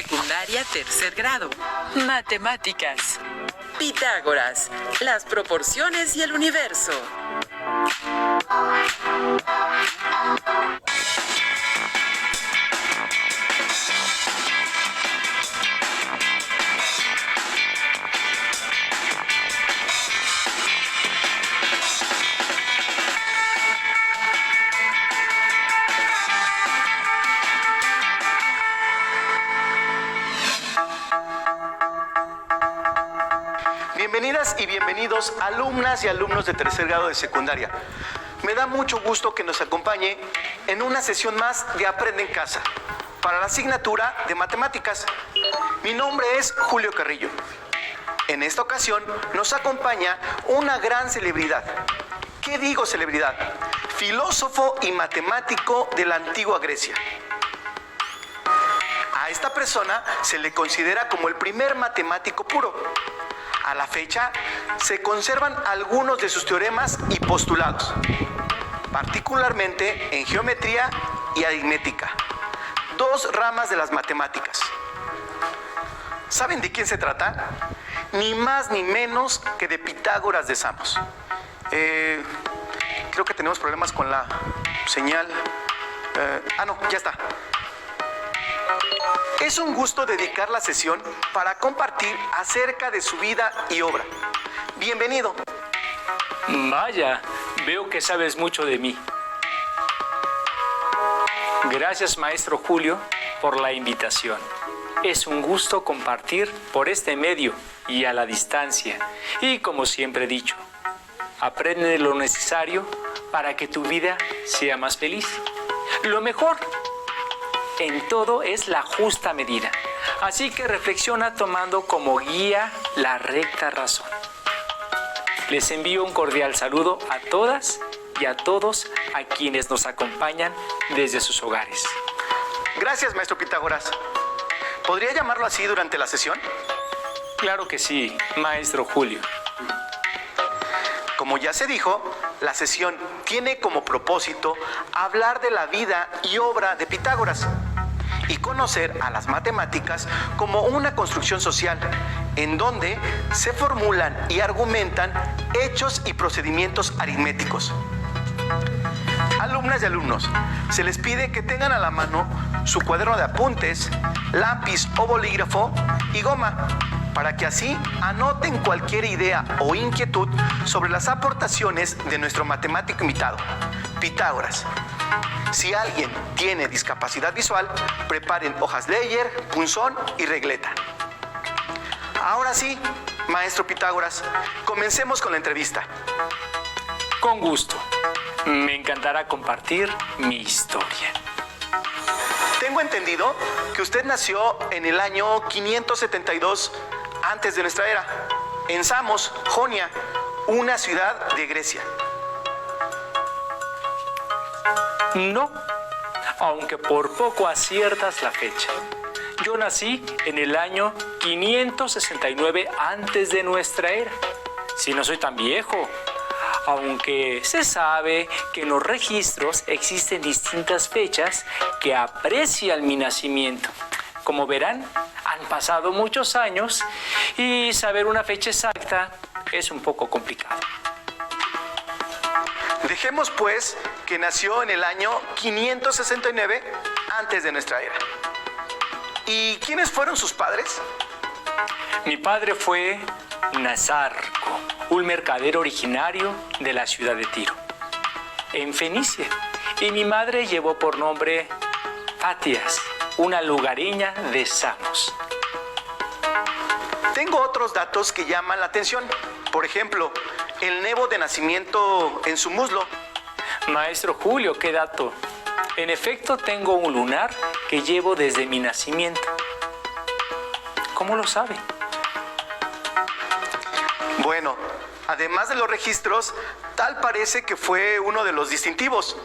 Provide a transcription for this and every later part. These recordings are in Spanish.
Secundaria tercer grado. Matemáticas. Pitágoras, las proporciones y el universo. Bienvenidas y bienvenidos alumnas y alumnos de tercer grado de secundaria. Me da mucho gusto que nos acompañe en una sesión más de Aprende en Casa para la asignatura de matemáticas. Mi nombre es Julio Carrillo. En esta ocasión nos acompaña una gran celebridad. ¿Qué digo celebridad? Filósofo y matemático de la antigua Grecia. A esta persona se le considera como el primer matemático puro. A la fecha, se conservan algunos de sus teoremas y postulados, particularmente en geometría y aritmética, dos ramas de las matemáticas. ¿Saben de quién se trata? Ni más ni menos que de Pitágoras de Samos. Creo que tenemos problemas con la señal. No, ya está. Es un gusto dedicar la sesión para compartir acerca de su vida y obra. Bienvenido. Vaya, veo que sabes mucho de mí. Gracias, maestro Julio, por la invitación. Es un gusto compartir por este medio y a la distancia. Y como siempre he dicho, aprende lo necesario para que tu vida sea más feliz. Lo mejor en todo es la justa medida. Así que reflexiona tomando como guía la recta razón. Les envío un cordial saludo a todas y a todos a quienes nos acompañan desde sus hogares. Gracias, maestro Pitágoras. ¿Podría llamarlo así durante la sesión? Claro que sí, maestro Julio. Como ya se dijo, la sesión tiene como propósito hablar de la vida y obra de Pitágoras y conocer a las matemáticas como una construcción social en donde se formulan y argumentan hechos y procedimientos aritméticos. Alumnas y alumnos, se les pide que tengan a la mano su cuaderno de apuntes, lápiz o bolígrafo y goma, para que así anoten cualquier idea o inquietud sobre las aportaciones de nuestro matemático invitado, Pitágoras. Si alguien tiene discapacidad visual, preparen hojas Leyer, punzón y regleta. Ahora sí, maestro Pitágoras, comencemos con la entrevista. Con gusto. Me encantará compartir mi historia. Tengo entendido que usted nació en el año 572 antes de nuestra era, en Samos, Jonia, una ciudad de Grecia. No, aunque por poco aciertas la fecha. Yo nací en el año 569 antes de nuestra era. Si no soy tan viejo, aunque se sabe que en los registros existen distintas fechas que aprecian mi nacimiento. Como verán, han pasado muchos años y saber una fecha exacta es un poco complicado. Dejemos pues que nació en el año 569 antes de nuestra era. ¿Y quiénes fueron sus padres? Mi padre fue Nazarco, un mercader originario de la ciudad de Tiro, en Fenicia. Y mi madre llevó por nombre Fatias, una lugareña de Samos. Tengo otros datos que llaman la atención. Por ejemplo, el nevo de nacimiento en su muslo. Maestro Julio, ¿qué dato? En efecto, tengo un lunar que llevo desde mi nacimiento. ¿Cómo lo sabe? Bueno, además de los registros, tal parece que fue uno de los distintivos,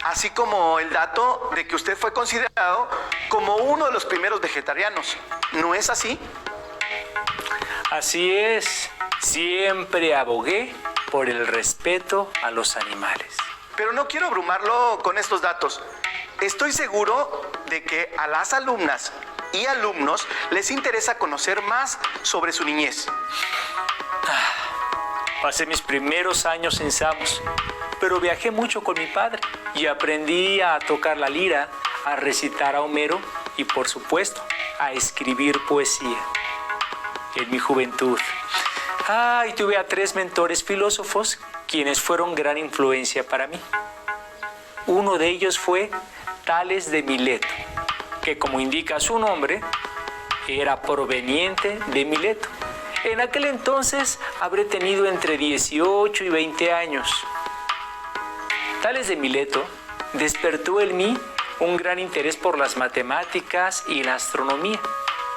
así como el dato de que usted fue considerado como uno de los primeros vegetarianos. ¿No es así? Así es. Siempre abogué por el respeto a los animales. Pero no quiero abrumarlo con estos datos. Estoy seguro de que a las alumnas y alumnos les interesa conocer más sobre su niñez. Pasé mis primeros años en Samos, pero viajé mucho con mi padre y aprendí a tocar la lira, a recitar a Homero y, por supuesto, a escribir poesía. En mi juventud. Y tuve a 3 mentores filósofos quienes fueron gran influencia para mí. Uno de ellos fue Tales de Mileto, que, como indica su nombre, era proveniente de Mileto. En aquel entonces habré tenido entre 18 y 20 años. Tales de Mileto despertó en mí un gran interés por las matemáticas y la astronomía.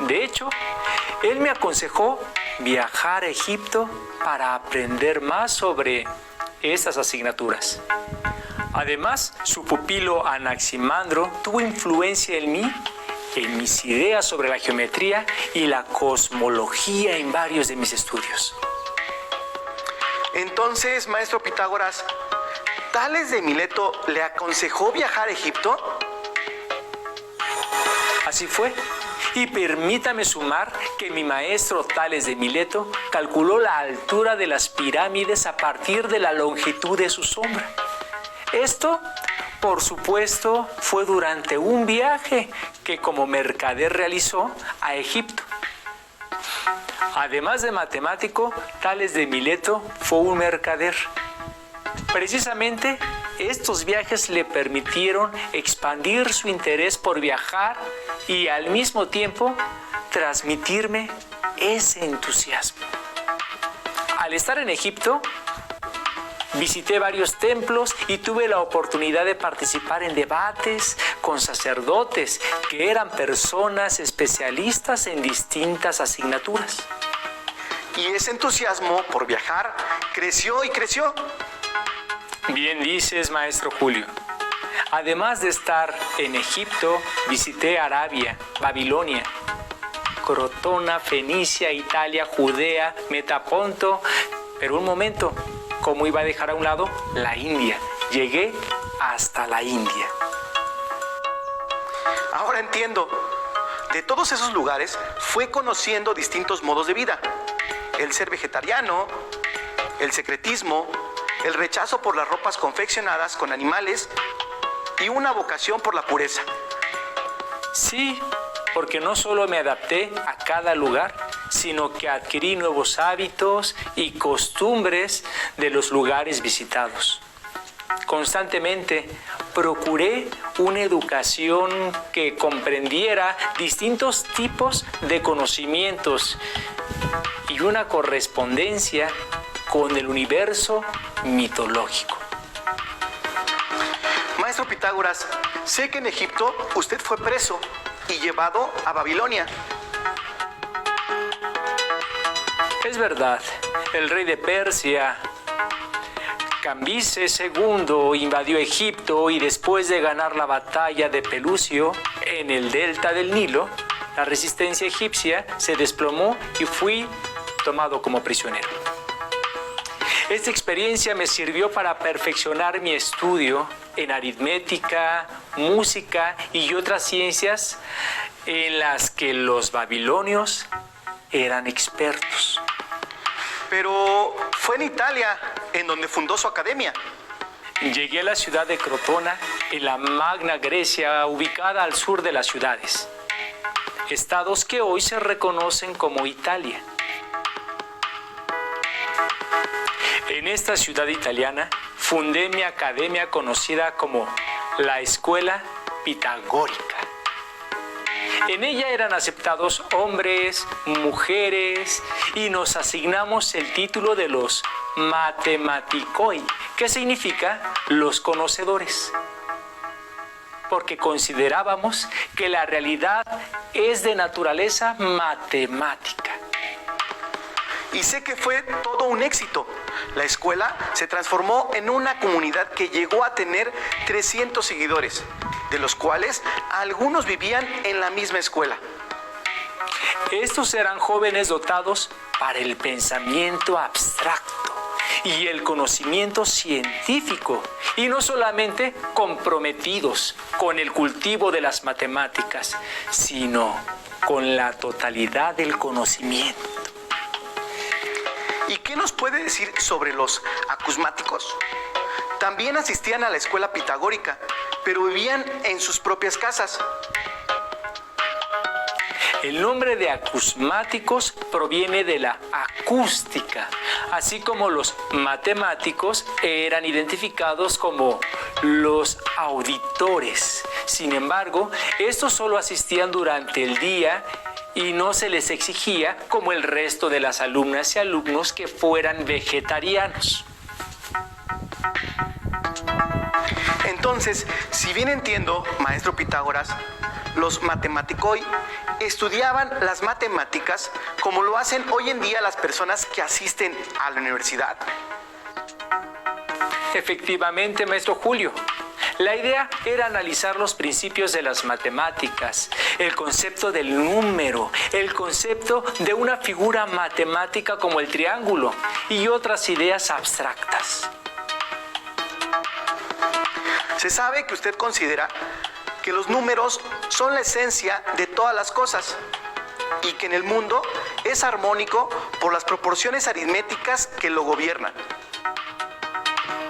De hecho, él me aconsejó viajar a Egipto para aprender más sobre estas asignaturas. Además, su pupilo Anaximandro tuvo influencia en mí, en mis ideas sobre la geometría y la cosmología en varios de mis estudios. Entonces, maestro Pitágoras, ¿Tales de Mileto le aconsejó viajar a Egipto? Así fue. Y permítame sumar que mi maestro Tales de Mileto calculó la altura de las pirámides a partir de la longitud de su sombra. Esto, por supuesto, fue durante un viaje que como mercader realizó a Egipto. Además de matemático, Tales de Mileto fue un mercader. Precisamente, estos viajes le permitieron expandir su interés por viajar y al mismo tiempo transmitirme ese entusiasmo. Al estar en Egipto, visité varios templos y tuve la oportunidad de participar en debates con sacerdotes que eran personas especialistas en distintas asignaturas. Y ese entusiasmo por viajar creció y creció. Bien dices, maestro Julio. Además de estar en Egipto, visité Arabia, Babilonia, Crotona, Fenicia, Italia, Judea, Metaponto. Pero un momento, ¿cómo iba a dejar a un lado la India? Llegué hasta la India. Ahora entiendo. De todos esos lugares fue conociendo distintos modos de vida. El ser vegetariano, el secretismo, el rechazo por las ropas confeccionadas con animales y una vocación por la pureza. Sí, porque no solo me adapté a cada lugar, sino que adquirí nuevos hábitos y costumbres de los lugares visitados. Constantemente procuré una educación que comprendiera distintos tipos de conocimientos y una correspondencia con el universo mitológico. Maestro Pitágoras, sé que en Egipto usted fue preso y llevado a Babilonia. Es verdad, el rey de Persia, Cambises II, invadió Egipto y después de ganar la batalla de Pelucio en el delta del Nilo, la resistencia egipcia se desplomó y fui tomado como prisionero. Esta experiencia me sirvió para perfeccionar mi estudio en aritmética, música y otras ciencias en las que los babilonios eran expertos. Pero fue en Italia en donde fundó su academia. Llegué a la ciudad de Crotona, en la Magna Grecia, ubicada al sur de las ciudades, estados que hoy se reconocen como Italia. En esta ciudad italiana fundé mi academia conocida como la Escuela Pitagórica. En ella eran aceptados hombres, mujeres y nos asignamos el título de los Mathematicoi, que significa los conocedores, porque considerábamos que la realidad es de naturaleza matemática. Y sé que fue todo un éxito. La escuela se transformó en una comunidad que llegó a tener 300 seguidores, de los cuales algunos vivían en la misma escuela. Estos eran jóvenes dotados para el pensamiento abstracto y el conocimiento científico, y no solamente comprometidos con el cultivo de las matemáticas, sino con la totalidad del conocimiento. ¿Y qué nos puede decir sobre los acusmáticos? También asistían a la escuela pitagórica, pero vivían en sus propias casas. El nombre de acusmáticos proviene de la acústica, así como los matemáticos eran identificados como los auditores. Sin embargo, estos solo asistían durante el día y no se les exigía, como el resto de las alumnas y alumnos, que fueran vegetarianos. Entonces, si bien entiendo, maestro Pitágoras, los matematicoi estudiaban las matemáticas como lo hacen hoy en día las personas que asisten a la universidad. Efectivamente, maestro Julio. La idea era analizar los principios de las matemáticas, el concepto del número, el concepto de una figura matemática como el triángulo y otras ideas abstractas. Se sabe que usted considera que los números son la esencia de todas las cosas y que en el mundo es armónico por las proporciones aritméticas que lo gobiernan.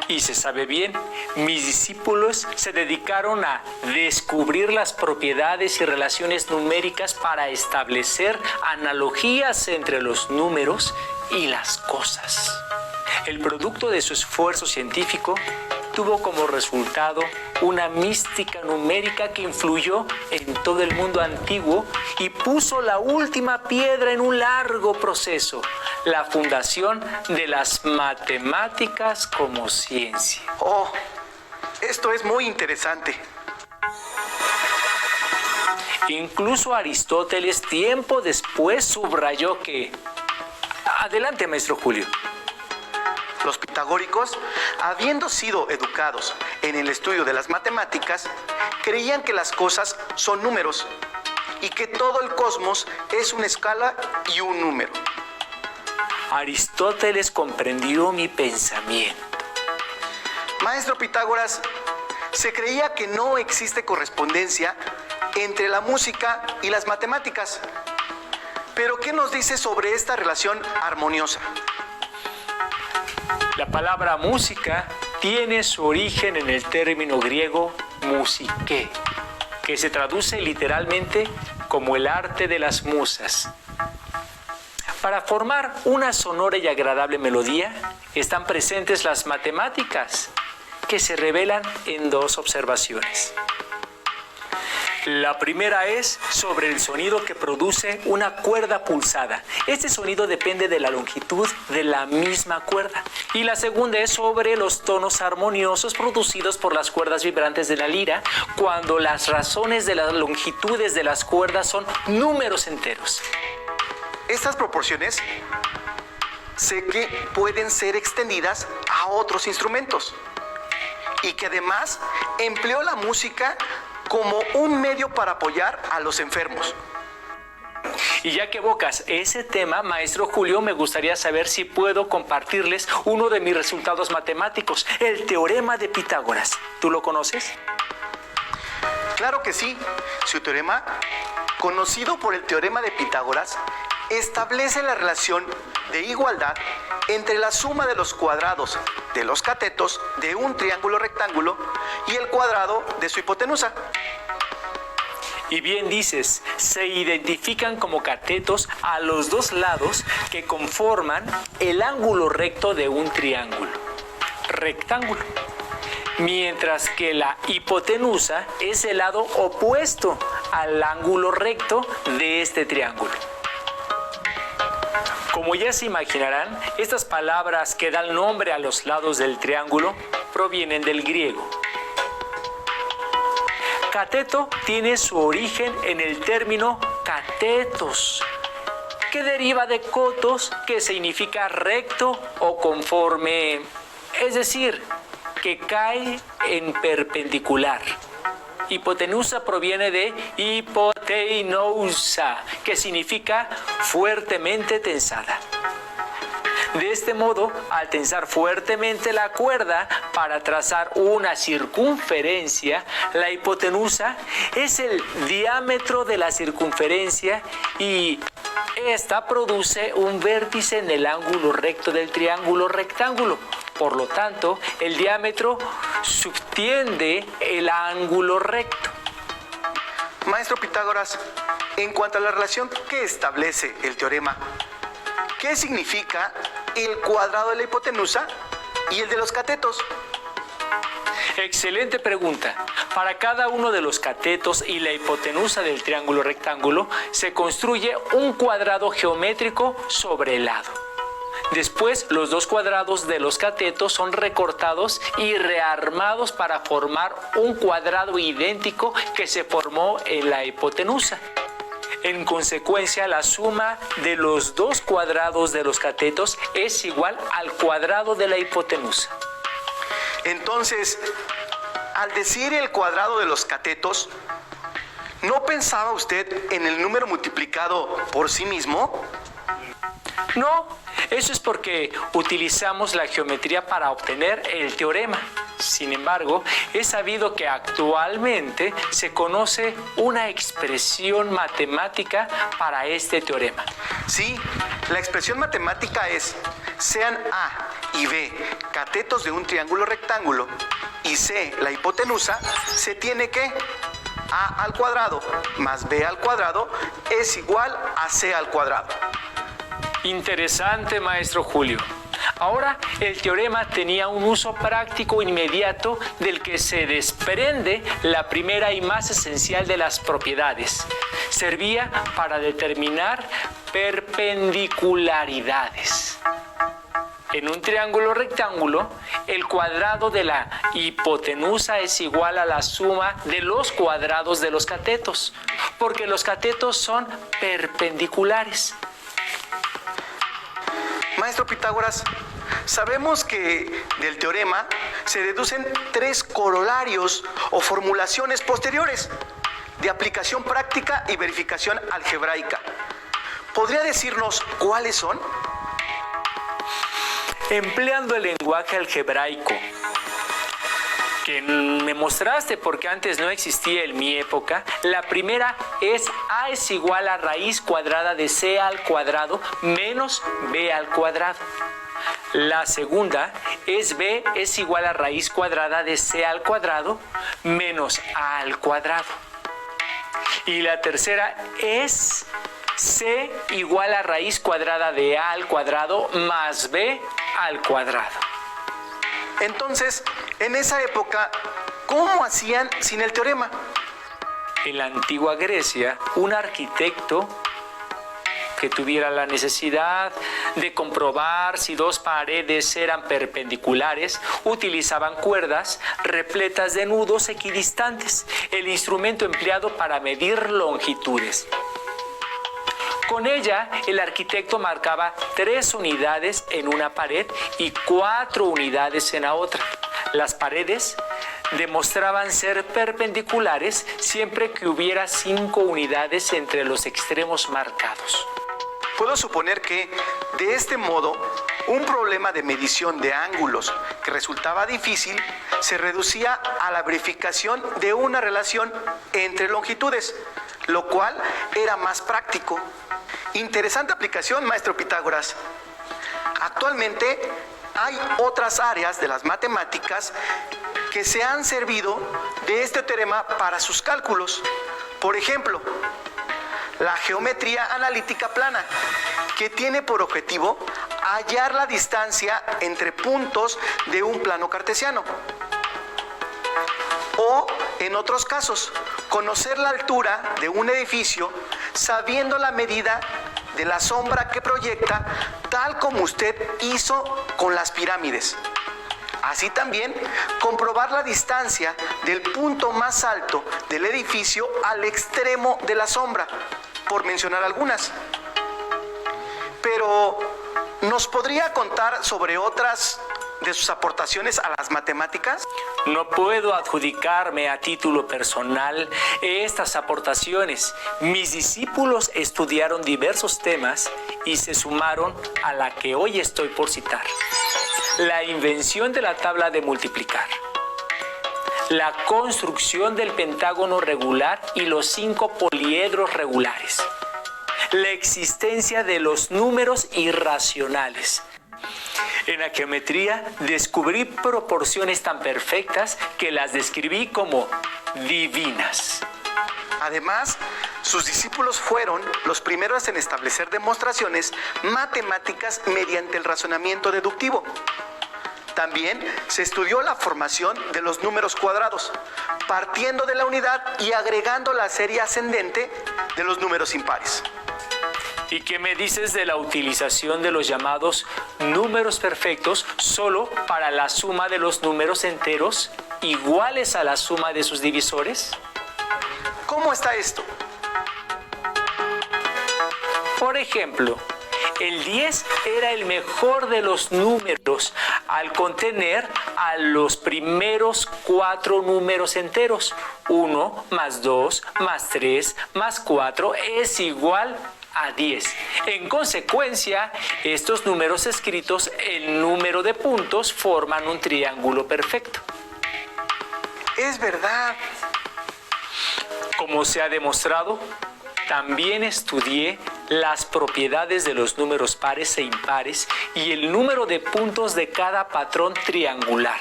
Y se sabe bien, mis discípulos se dedicaron a descubrir las propiedades y relaciones numéricas para establecer analogías entre los números y las cosas. El producto de su esfuerzo científico tuvo como resultado una mística numérica que influyó en todo el mundo antiguo y puso la última piedra en un largo proceso, la fundación de las matemáticas como ciencia. Oh, esto es muy interesante. Incluso Aristóteles, tiempo después, subrayó que... Adelante, maestro Julio. Los pitagóricos, habiendo sido educados en el estudio de las matemáticas, creían que las cosas son números y que todo el cosmos es una escala y un número. Aristóteles comprendió mi pensamiento. Maestro Pitágoras, se creía que no existe correspondencia entre la música y las matemáticas. Pero ¿qué nos dice sobre esta relación armoniosa? La palabra música tiene su origen en el término griego musiké, que se traduce literalmente como el arte de las musas. Para formar una sonora y agradable melodía están presentes las matemáticas, que se revelan en dos observaciones. La primera es sobre el sonido que produce una cuerda pulsada. Este sonido depende de la longitud de la misma cuerda. Y la segunda es sobre los tonos armoniosos producidos por las cuerdas vibrantes de la lira, cuando las razones de las longitudes de las cuerdas son números enteros. Estas proporciones sé que pueden ser extendidas a otros instrumentos y que además empleó la música como un medio para apoyar a los enfermos. Y ya que evocas ese tema, maestro Julio, me gustaría saber si puedo compartirles uno de mis resultados matemáticos, el teorema de Pitágoras. ¿Tú lo conoces? Claro que sí. Su teorema, conocido por el teorema de Pitágoras, establece la relación de igualdad entre la suma de los cuadrados de los catetos de un triángulo rectángulo y el cuadrado de su hipotenusa. Y bien dices, se identifican como catetos a los dos lados que conforman el ángulo recto de un triángulo rectángulo, mientras que la hipotenusa es el lado opuesto al ángulo recto de este triángulo. Como ya se imaginarán, estas palabras que dan nombre a los lados del triángulo provienen del griego. Cateto tiene su origen en el término catetos, que deriva de kotos, que significa recto o conforme, es decir, que cae en perpendicular. Hipotenusa proviene de hipoteinousa, que significa fuertemente tensada. De este modo, al tensar fuertemente la cuerda para trazar una circunferencia, la hipotenusa es el diámetro de la circunferencia y esta produce un vértice en el ángulo recto del triángulo rectángulo. Por lo tanto, el diámetro subtiende el ángulo recto. Maestro Pitágoras, en cuanto a la relación que establece el teorema, ¿qué significa el cuadrado de la hipotenusa y el de los catetos? Excelente pregunta. Para cada uno de los catetos y la hipotenusa del triángulo rectángulo se construye un cuadrado geométrico sobre el lado. Después, los dos cuadrados de los catetos son recortados y rearmados para formar un cuadrado idéntico que se formó en la hipotenusa. En consecuencia, la suma de los dos cuadrados de los catetos es igual al cuadrado de la hipotenusa. Entonces, al decir el cuadrado de los catetos, ¿no pensaba usted en el número multiplicado por sí mismo? No, eso es porque utilizamos la geometría para obtener el teorema. Sin embargo, es sabido que actualmente se conoce una expresión matemática para este teorema. Sí, la expresión matemática es: sean A y B catetos de un triángulo rectángulo y C la hipotenusa, se tiene que A al cuadrado más B al cuadrado es igual a C al cuadrado. Interesante, maestro Julio. Ahora, el teorema tenía un uso práctico inmediato del que se desprende la primera y más esencial de las propiedades. Servía para determinar perpendicularidades. En un triángulo rectángulo, el cuadrado de la hipotenusa es igual a la suma de los cuadrados de los catetos, porque los catetos son perpendiculares. Maestro Pitágoras, sabemos que del teorema se deducen tres corolarios o formulaciones posteriores de aplicación práctica y verificación algebraica. ¿Podría decirnos cuáles son? Empleando el lenguaje algebraico que me mostraste porque antes no existía en mi época, la primera es A es igual a raíz cuadrada de C al cuadrado menos B al cuadrado. La segunda es B es igual a raíz cuadrada de C al cuadrado menos A al cuadrado. Y la tercera es C igual a raíz cuadrada de A al cuadrado más B al cuadrado. Entonces, en esa época, ¿cómo hacían sin el teorema? En la antigua Grecia, un arquitecto que tuviera la necesidad de comprobar si dos paredes eran perpendiculares, utilizaban cuerdas repletas de nudos equidistantes, el instrumento empleado para medir longitudes. Con ella, el arquitecto marcaba 3 unidades en una pared y 4 unidades en la otra. Las paredes demostraban ser perpendiculares siempre que hubiera 5 unidades entre los extremos marcados. Puedo suponer que, de este modo, un problema de medición de ángulos que resultaba difícil se reducía a la verificación de una relación entre longitudes, lo cual era más práctico. Interesante aplicación, maestro Pitágoras. Actualmente hay otras áreas de las matemáticas que se han servido de este teorema para sus cálculos. Por ejemplo, la geometría analítica plana, que tiene por objetivo hallar la distancia entre puntos de un plano cartesiano. O, en otros casos, conocer la altura de un edificio sabiendo la medida de la sombra que proyecta, tal como usted hizo con las pirámides. Así también, comprobar la distancia del punto más alto del edificio al extremo de la sombra, por mencionar algunas. Pero, ¿nos podría contar sobre otras de sus aportaciones a las matemáticas? No puedo adjudicarme a título personal estas aportaciones. Mis discípulos estudiaron diversos temas y se sumaron a la que hoy estoy por citar. La invención de la tabla de multiplicar, la construcción del pentágono regular y los 5 poliedros regulares, la existencia de los números irracionales. En la geometría descubrí proporciones tan perfectas que las describí como divinas. Además, sus discípulos fueron los primeros en establecer demostraciones matemáticas mediante el razonamiento deductivo. También se estudió la formación de los números cuadrados, partiendo de la unidad y agregando la serie ascendente de los números impares. ¿Y qué me dices de la utilización de los llamados números perfectos solo para la suma de los números enteros iguales a la suma de sus divisores? ¿Cómo está esto? Por ejemplo, el 10 era el mejor de los números al contener a los primeros 4 números enteros. 1 más 2 más 3 más 4 es igual a 10. En consecuencia, estos números escritos en número de puntos forman un triángulo perfecto. Es verdad. Como se ha demostrado, también estudié las propiedades de los números pares e impares y el número de puntos de cada patrón triangular.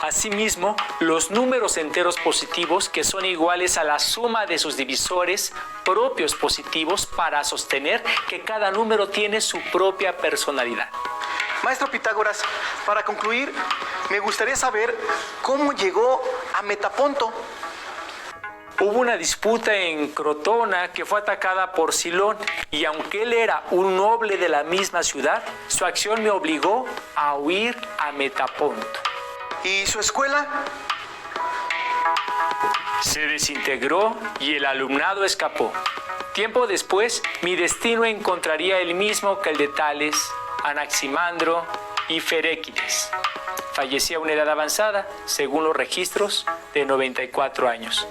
Asimismo, los números enteros positivos que son iguales a la suma de sus divisores propios positivos para sostener que cada número tiene su propia personalidad. Maestro Pitágoras, para concluir, me gustaría saber cómo llegó a Metaponto. Hubo una disputa en Crotona que fue atacada por Silón y aunque él era un noble de la misma ciudad, su acción me obligó a huir a Metaponto. ¿Y su escuela? Se desintegró y el alumnado escapó. Tiempo después, mi destino encontraría el mismo que el de Tales, Anaximandro y Feréquides. Fallecí a una edad avanzada, según los registros, de 94 años.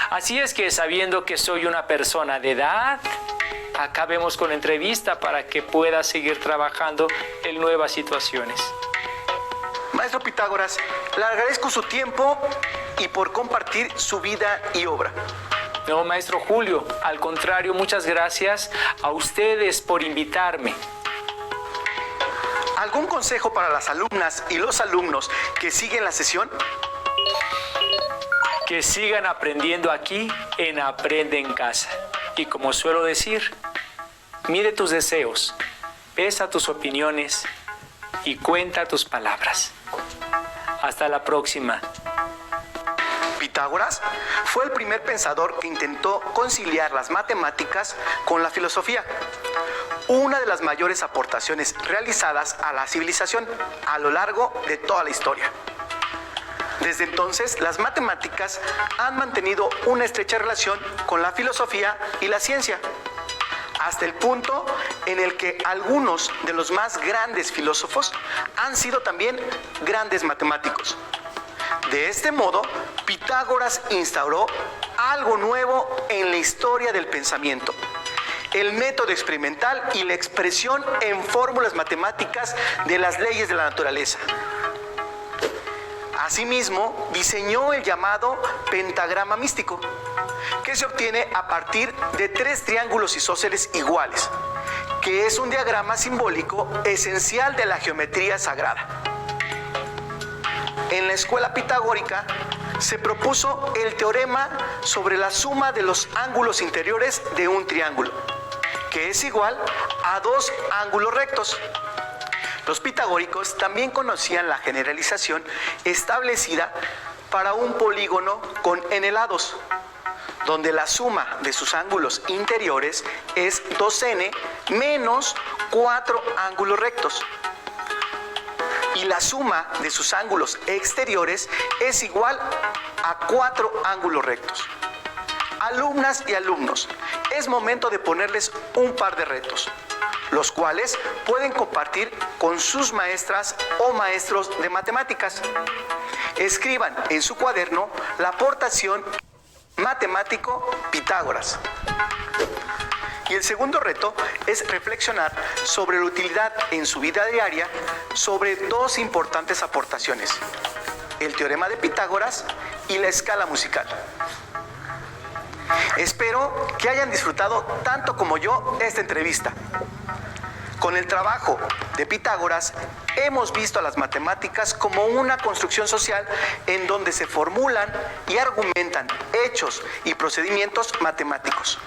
Así es que, sabiendo que soy una persona de edad, acabemos con la entrevista para que pueda seguir trabajando en nuevas situaciones. Maestro Pitágoras, le agradezco su tiempo y por compartir su vida y obra. No, maestro Julio, al contrario, muchas gracias a ustedes por invitarme. ¿Algún consejo para las alumnas y los alumnos que siguen la sesión? Que sigan aprendiendo aquí en Aprende en Casa. Y como suelo decir, mide tus deseos, pesa tus opiniones y cuenta tus palabras. Hasta la próxima. Pitágoras fue el primer pensador que intentó conciliar las matemáticas con la filosofía, una de las mayores aportaciones realizadas a la civilización a lo largo de toda la historia. Desde entonces, las matemáticas han mantenido una estrecha relación con la filosofía y la ciencia, hasta el punto en el que algunos de los más grandes filósofos han sido también grandes matemáticos. De este modo, Pitágoras instauró algo nuevo en la historia del pensamiento: el método experimental y la expresión en fórmulas matemáticas de las leyes de la naturaleza. Asimismo, diseñó el llamado pentagrama místico, que se obtiene a partir de 3 triángulos isósceles iguales, que es un diagrama simbólico esencial de la geometría sagrada. En la escuela pitagórica se propuso el teorema sobre la suma de los ángulos interiores de un triángulo, que es igual a 2 ángulos rectos. Los pitagóricos también conocían la generalización establecida para un polígono con n lados, donde la suma de sus ángulos interiores es 2n menos 4 ángulos rectos, y la suma de sus ángulos exteriores es igual a 4 ángulos rectos. Alumnas y alumnos, es momento de ponerles un par de retos, los cuales pueden compartir con sus maestras o maestros de matemáticas. escriban en su cuaderno la aportación matemático Pitágoras. Y el segundo reto es reflexionar sobre la utilidad en su vida diaria sobre dos importantes aportaciones: el teorema de Pitágoras y la escala musical. Espero que hayan disfrutado tanto como yo esta entrevista. Con el trabajo de Pitágoras hemos visto a las matemáticas como una construcción social en donde se formulan y argumentan hechos y procedimientos matemáticos.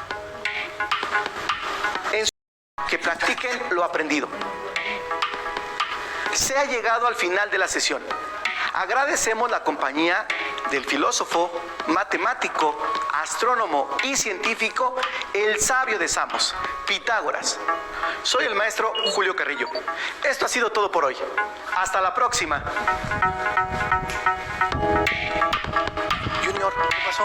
Que practiquen lo aprendido. Se ha llegado al final de la sesión. Agradecemos la compañía del filósofo, matemático, astrónomo y científico, el sabio de Samos, Pitágoras. Soy el maestro Julio Carrillo. Esto ha sido todo por hoy. Hasta la próxima. Junior, ¿qué pasó?